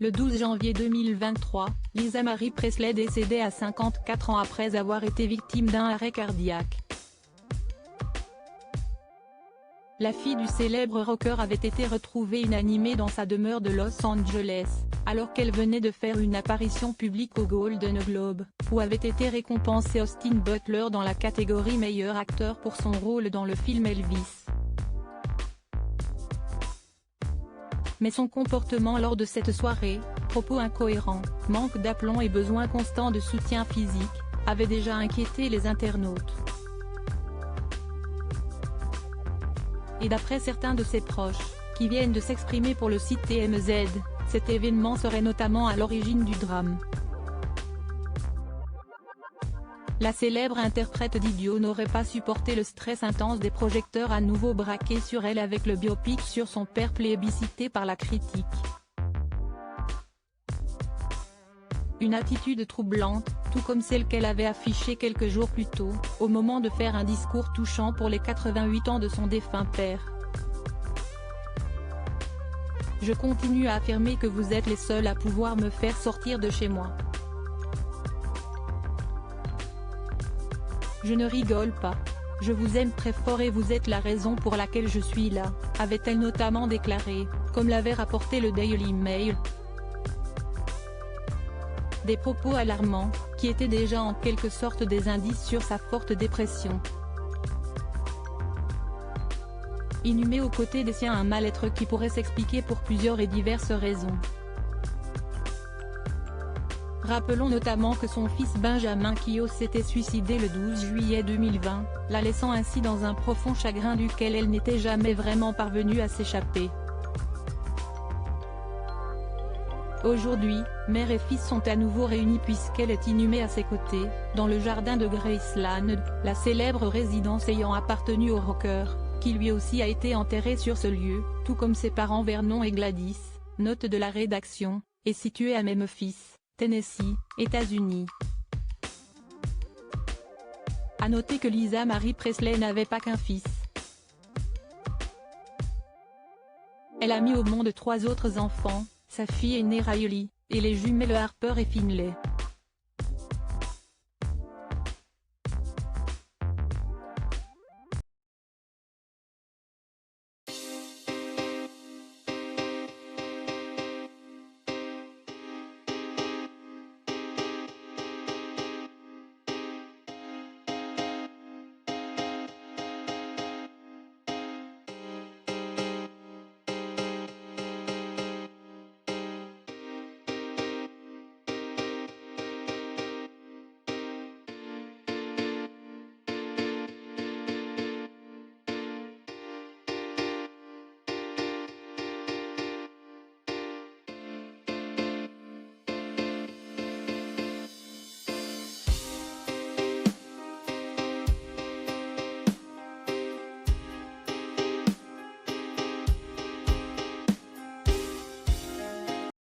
Le 12 janvier 2023, Lisa Marie Presley décédait à 54 ans après avoir été victime d'un arrêt cardiaque. La fille du célèbre rocker avait été retrouvée inanimée dans sa demeure de Los Angeles, alors qu'elle venait de faire une apparition publique au Golden Globe, où avait été récompensé Austin Butler dans la catégorie meilleur acteur pour son rôle dans le film Elvis. Mais son comportement lors de cette soirée, propos incohérents, manque d'aplomb et besoin constant de soutien physique, avait déjà inquiété les internautes. Et d'après certains de ses proches, qui viennent de s'exprimer pour le site TMZ, cet événement serait notamment à l'origine du drame. La célèbre interprète d'Idiot n'aurait pas supporté le stress intense des projecteurs à nouveau braqués sur elle avec le biopic sur son père plébiscité par la critique. Une attitude troublante, tout comme celle qu'elle avait affichée quelques jours plus tôt, au moment de faire un discours touchant pour les 88 ans de son défunt père. Je continue à affirmer que vous êtes les seuls à pouvoir me faire sortir de chez moi. Je ne rigole pas. Je vous aime très fort et vous êtes la raison pour laquelle je suis là, avait-elle notamment déclaré, comme l'avait rapporté le Daily Mail. Des propos alarmants, qui étaient déjà en quelque sorte des indices sur sa forte dépression. Inhumé aux côtés des siens, un mal-être qui pourrait s'expliquer pour plusieurs et diverses raisons. Rappelons notamment que son fils Benjamin Keough s'était suicidé le 12 juillet 2020, la laissant ainsi dans un profond chagrin duquel elle n'était jamais vraiment parvenue à s'échapper. Aujourd'hui, mère et fils sont à nouveau réunis puisqu'elle est inhumée à ses côtés, dans le jardin de Graceland, la célèbre résidence ayant appartenu au rocker, qui lui aussi a été enterré sur ce lieu, tout comme ses parents Vernon et Gladys, note de la rédaction, est située à Memphis, Tennessee, États-Unis. À noter que Lisa Marie Presley n'avait pas qu'un fils. Elle a mis au monde 3 autres enfants, sa fille aînée Riley, et les jumelles Harper et Finlay.